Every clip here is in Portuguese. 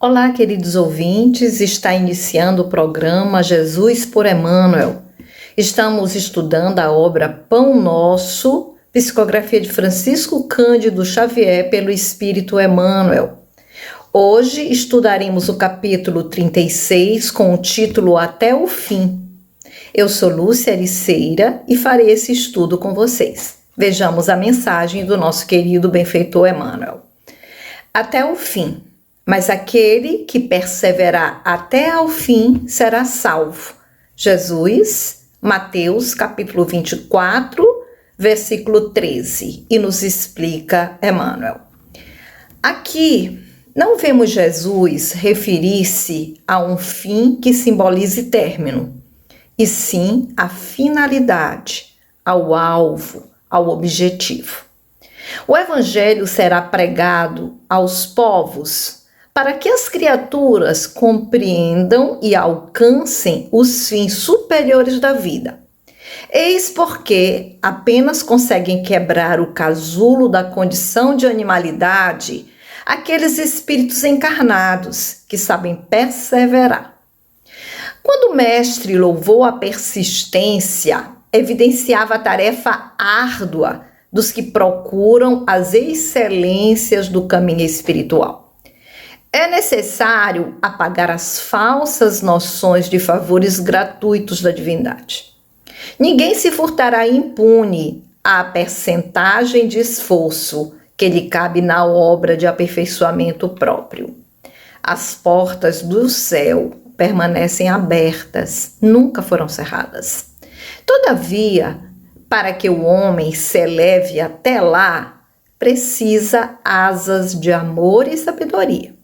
Olá, queridos ouvintes, está iniciando o programa Jesus por Emmanuel. Estamos estudando a obra Pão Nosso, psicografia de Francisco Cândido Xavier pelo Espírito Emmanuel. Hoje estudaremos o capítulo 36 com o título Até o Fim. Eu sou Lúcia Ericeira e farei esse estudo com vocês. Vejamos a mensagem do nosso querido benfeitor Emmanuel. Até o fim. Mas aquele que perseverar até ao fim será salvo. Jesus, Mateus capítulo 24, versículo 13. E nos explica Emmanuel. Aqui não vemos Jesus referir-se a um fim que simbolize término, e sim a finalidade, ao alvo, ao objetivo. O Evangelho será pregado aos povos para que as criaturas compreendam e alcancem os fins superiores da vida. Eis porque apenas conseguem quebrar o casulo da condição de animalidade aqueles espíritos encarnados que sabem perseverar. Quando o mestre louvou a persistência, evidenciava a tarefa árdua dos que procuram as excelências do caminho espiritual. É necessário apagar as falsas noções de favores gratuitos da divindade. Ninguém se furtará impune à percentagem de esforço que lhe cabe na obra de aperfeiçoamento próprio. As portas do céu permanecem abertas, nunca foram cerradas. Todavia, para que o homem se eleve até lá, precisa asas de amor e sabedoria.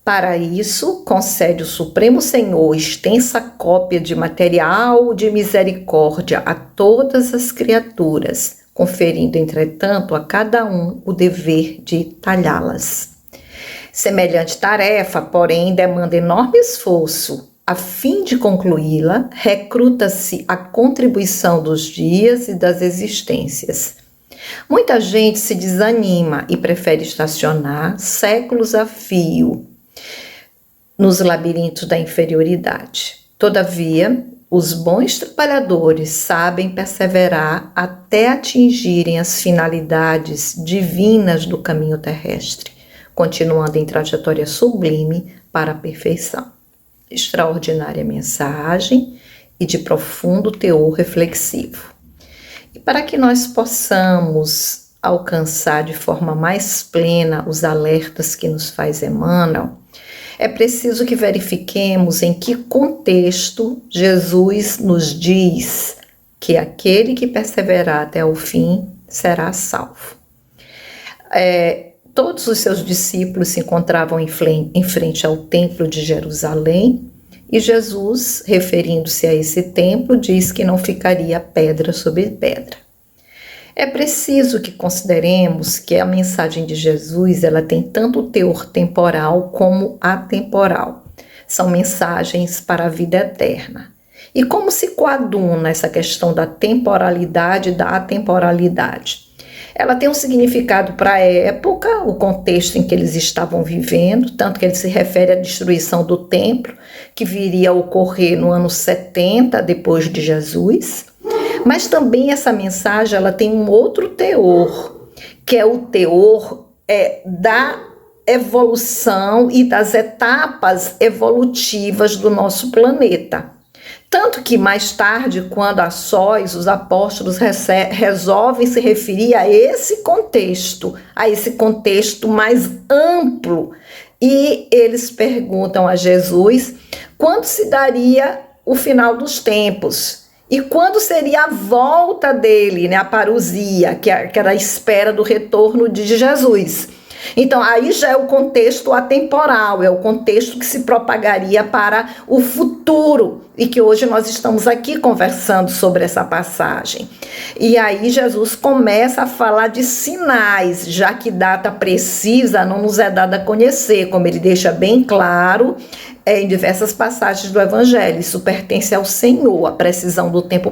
Para isso, concede o Supremo Senhor extensa cópia de material de misericórdia a todas as criaturas, conferindo, entretanto, a cada um o dever de talhá-las. Semelhante tarefa, porém, demanda enorme esforço. A fim de concluí-la, recruta-se a contribuição dos dias e das existências. Muita gente se desanima e prefere estacionar séculos a fio nos labirintos da inferioridade. Todavia, os bons trabalhadores sabem perseverar até atingirem as finalidades divinas do caminho terrestre, continuando em trajetória sublime para a perfeição. Extraordinária mensagem e de profundo teor reflexivo. E para que nós possamos alcançar de forma mais plena os alertas que nos faz Emmanuel, é preciso que verifiquemos em que contexto Jesus nos diz que aquele que perseverar até o fim será salvo. Todos os seus discípulos se encontravam em frente ao templo de Jerusalém e Jesus, referindo-se a esse templo, diz que não ficaria pedra sobre pedra. É preciso que consideremos que a mensagem de Jesus ela tem tanto o teor temporal como atemporal. São mensagens para a vida eterna. E como se coaduna essa questão da temporalidade e da atemporalidade? Ela tem um significado para a época, o contexto em que eles estavam vivendo, tanto que ele se refere à destruição do templo, que viria a ocorrer no ano 70 depois de Jesus. Mas também essa mensagem ela tem um outro teor, que é o teor da evolução e das etapas evolutivas do nosso planeta. Tanto que mais tarde, quando a sós, os apóstolos resolvem se referir a esse contexto mais amplo, e eles perguntam a Jesus quando se daria o final dos tempos. E quando seria a volta dele, a parousia, que era a espera do retorno de Jesus. Então, aí já é o contexto atemporal, é o contexto que se propagaria para o futuro e que hoje nós estamos aqui conversando sobre essa passagem. E aí Jesus começa a falar de sinais, já que data precisa não nos é dada a conhecer, como ele deixa bem claro em diversas passagens do Evangelho. Isso pertence ao Senhor, a precisão do tempo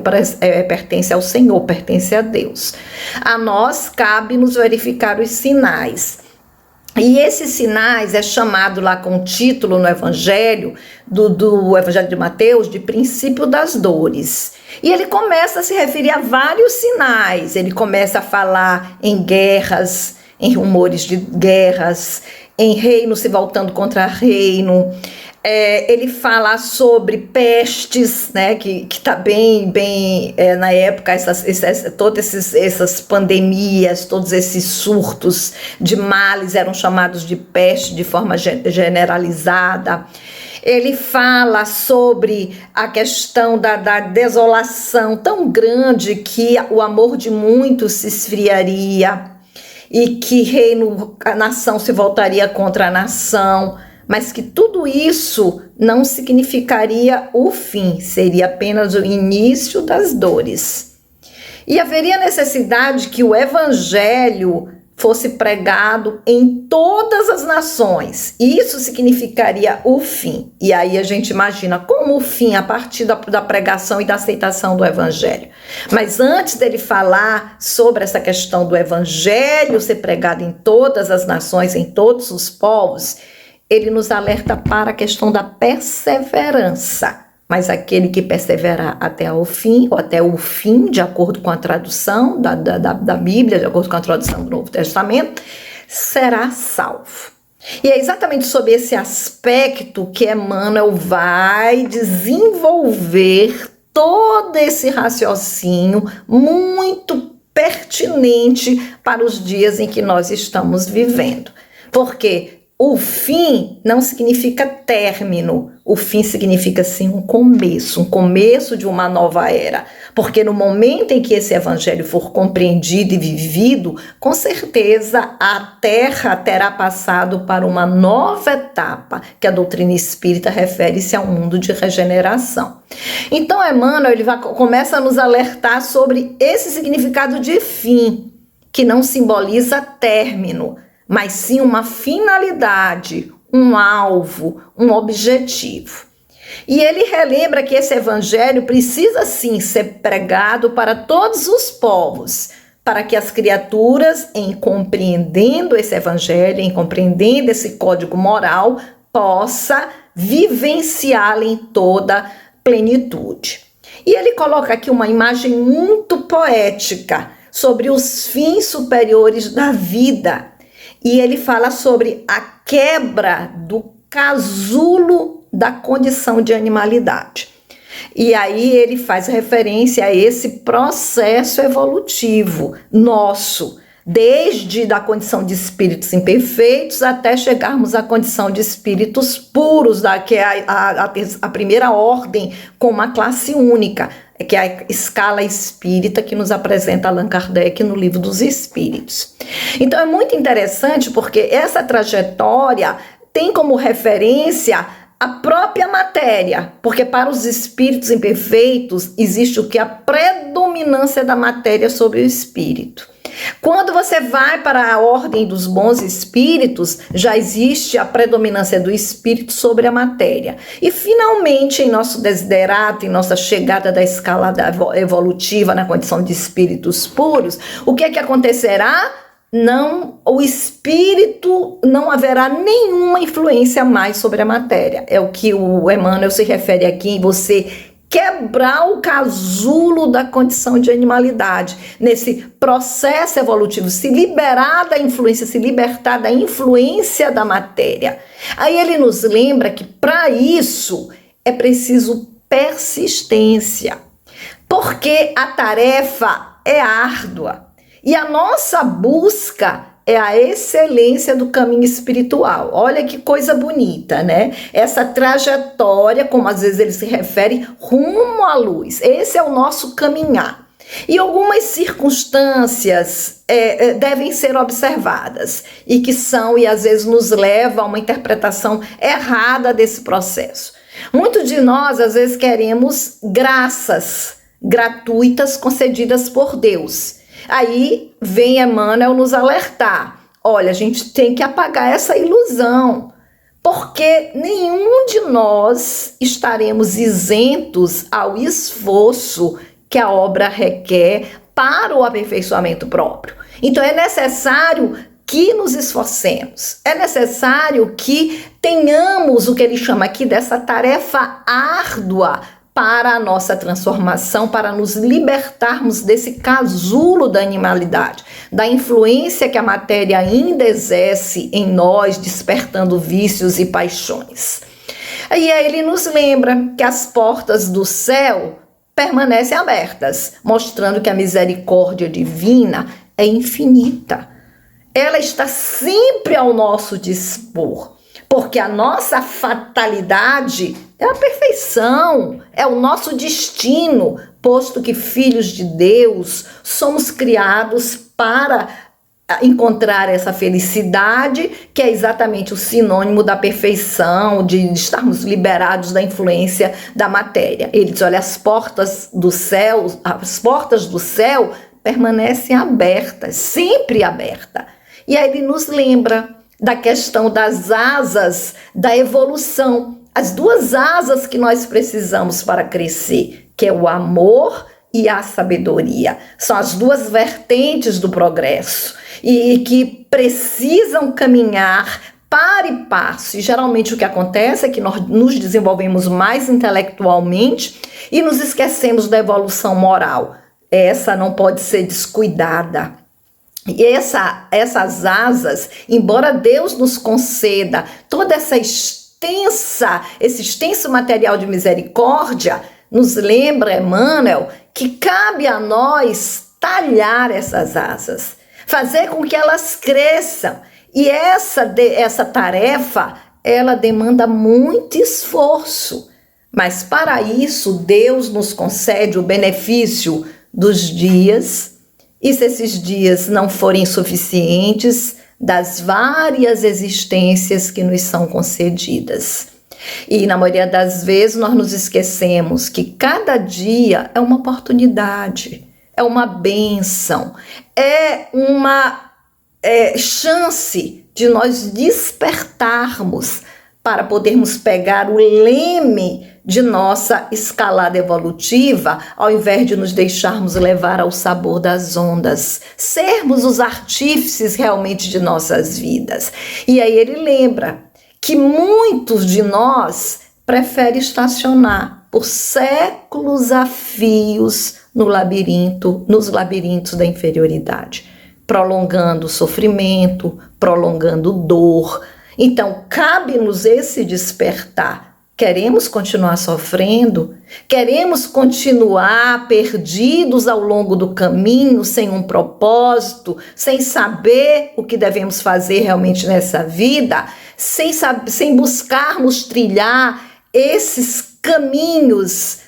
pertence ao Senhor, pertence a Deus. A nós cabe nos verificar os sinais. E esses sinais é chamado lá com o título no Evangelho, do Evangelho de Mateus, de princípio das dores. E ele começa a se referir a vários sinais. Ele começa a falar em guerras, em rumores de guerras, em reino se voltando contra reino. Ele fala sobre pestes, né, que está bem na época, todas essas pandemias, todos esses surtos de males eram chamados de peste de forma generalizada. Ele fala sobre a questão da desolação tão grande que o amor de muitos se esfriaria e que a nação se voltaria contra a nação. Mas que tudo isso não significaria o fim, seria apenas o início das dores. E haveria necessidade que o Evangelho fosse pregado em todas as nações. Isso significaria o fim. E aí a gente imagina como o fim a partir da pregação e da aceitação do Evangelho. Mas antes dele falar sobre essa questão do Evangelho ser pregado em todas as nações, em todos os povos, ele nos alerta para a questão da perseverança. Mas aquele que perseverar até o fim, ou até o fim, de acordo com a tradução da Bíblia, de acordo com a tradução do Novo Testamento, será salvo. E é exatamente sobre esse aspecto que Emmanuel vai desenvolver todo esse raciocínio muito pertinente para os dias em que nós estamos vivendo. Porque o fim não significa término, o fim significa sim um começo de uma nova era. Porque no momento em que esse evangelho for compreendido e vivido, com certeza a Terra terá passado para uma nova etapa, que a doutrina espírita refere-se a um mundo de regeneração. Então Emmanuel começa a nos alertar sobre esse significado de fim, que não simboliza término, mas sim uma finalidade, um alvo, um objetivo. E ele relembra que esse evangelho precisa sim ser pregado para todos os povos, para que as criaturas, em compreendendo esse evangelho, em compreendendo esse código moral, possa vivenciá-lo em toda plenitude. E ele coloca aqui uma imagem muito poética sobre os fins superiores da vida. E ele fala sobre a quebra do casulo da condição de animalidade. E aí ele faz referência a esse processo evolutivo nosso, desde a condição de espíritos imperfeitos até chegarmos à condição de espíritos puros, que é a primeira ordem com uma classe única, que é a escala espírita que nos apresenta Allan Kardec no Livro dos Espíritos. Então é muito interessante porque essa trajetória tem como referência a própria matéria, porque para os espíritos imperfeitos existe o que? A predominância da matéria sobre o espírito. Quando você vai para a ordem dos bons espíritos, já existe a predominância do espírito sobre a matéria. E finalmente, em nosso desiderato, em nossa chegada da escala evolutiva na condição de espíritos puros, o que é que acontecerá? O espírito não haverá nenhuma influência mais sobre a matéria. É o que o Emmanuel se refere aqui em você quebrar o casulo da condição de animalidade, nesse processo evolutivo, se liberar da influência, se libertar da influência da matéria. Aí ele nos lembra que para isso é preciso persistência, porque a tarefa é árdua e a nossa busca é a excelência do caminho espiritual. Olha que coisa bonita, né? Essa trajetória, como às vezes ele se refere, rumo à luz. Esse é o nosso caminhar. E algumas circunstâncias devem ser observadas e que são, e às vezes nos levam a uma interpretação errada desse processo. Muitos de nós, às vezes, queremos graças gratuitas concedidas por Deus. Aí vem Emmanuel nos alertar. Olha, a gente tem que apagar essa ilusão, porque nenhum de nós estaremos isentos ao esforço que a obra requer para o aperfeiçoamento próprio. Então é necessário que nos esforcemos. É necessário que tenhamos o que ele chama aqui dessa tarefa árdua para a nossa transformação, para nos libertarmos desse casulo da animalidade, da influência que a matéria ainda exerce em nós, despertando vícios e paixões. E aí ele nos lembra que as portas do céu permanecem abertas, mostrando que a misericórdia divina é infinita. Ela está sempre ao nosso dispor, porque a nossa fatalidade é a perfeição, é o nosso destino, posto que filhos de Deus somos criados para encontrar essa felicidade, que é exatamente o sinônimo da perfeição, de estarmos liberados da influência da matéria. Ele diz, olha, as portas do céu permanecem abertas, sempre abertas. E aí ele nos lembra da questão das asas da evolução, as duas asas que nós precisamos para crescer, que é o amor e a sabedoria. São as duas vertentes do progresso e que precisam caminhar par e passo. E geralmente o que acontece é que nós nos desenvolvemos mais intelectualmente e nos esquecemos da evolução moral. Essa não pode ser descuidada. E essas asas, embora Deus nos conceda toda esse extenso material de misericórdia, nos lembra, Emmanuel, que cabe a nós talhar essas asas, fazer com que elas cresçam. E essa tarefa, ela demanda muito esforço. Mas para isso, Deus nos concede o benefício dos dias, e se esses dias não forem suficientes, das várias existências que nos são concedidas. E na maioria das vezes nós nos esquecemos que cada dia é uma oportunidade, é uma bênção, é uma chance de nós despertarmos para podermos pegar o leme de nossa escalada evolutiva, ao invés de nos deixarmos levar ao sabor das ondas, sermos os artífices realmente de nossas vidas. E aí ele lembra que muitos de nós preferem estacionar por séculos a fios nos labirintos da inferioridade, prolongando o sofrimento, prolongando dor. Então, cabe-nos esse despertar. Queremos continuar sofrendo? Queremos continuar perdidos ao longo do caminho, sem um propósito, sem saber o que devemos fazer realmente nessa vida, sem buscarmos trilhar esses caminhos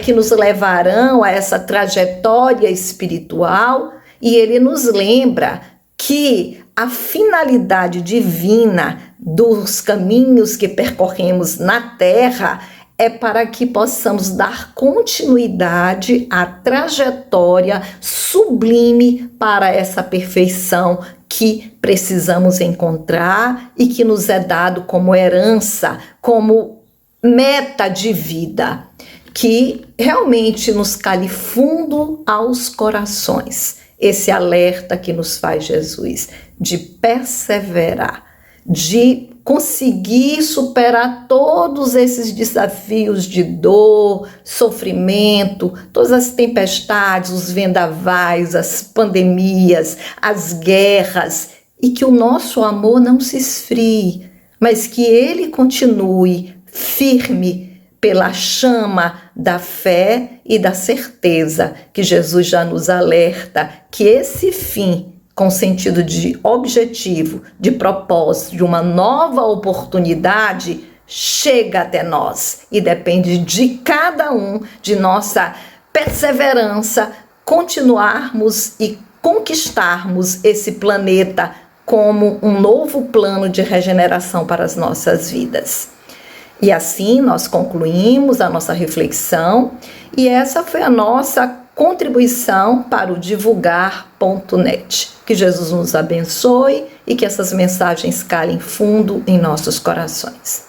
que nos levarão a essa trajetória espiritual? E ele nos lembra que a finalidade divina dos caminhos que percorremos na Terra é para que possamos dar continuidade à trajetória sublime para essa perfeição que precisamos encontrar e que nos é dado como herança, como meta de vida, que realmente nos cale fundo aos corações. Esse alerta que nos faz Jesus, de perseverar, de conseguir superar todos esses desafios de dor, sofrimento, todas as tempestades, os vendavais, as pandemias, as guerras, e que o nosso amor não se esfrie, mas que ele continue firme pela chama da fé e da certeza que Jesus já nos alerta que esse fim, com sentido de objetivo, de propósito, de uma nova oportunidade, chega até nós e depende de cada um, de nossa perseverança, continuarmos e conquistarmos esse planeta como um novo plano de regeneração para as nossas vidas. E assim nós concluímos a nossa reflexão e essa foi a nossa contribuição para o divulgar.net. Que Jesus nos abençoe e que essas mensagens calem fundo em nossos corações.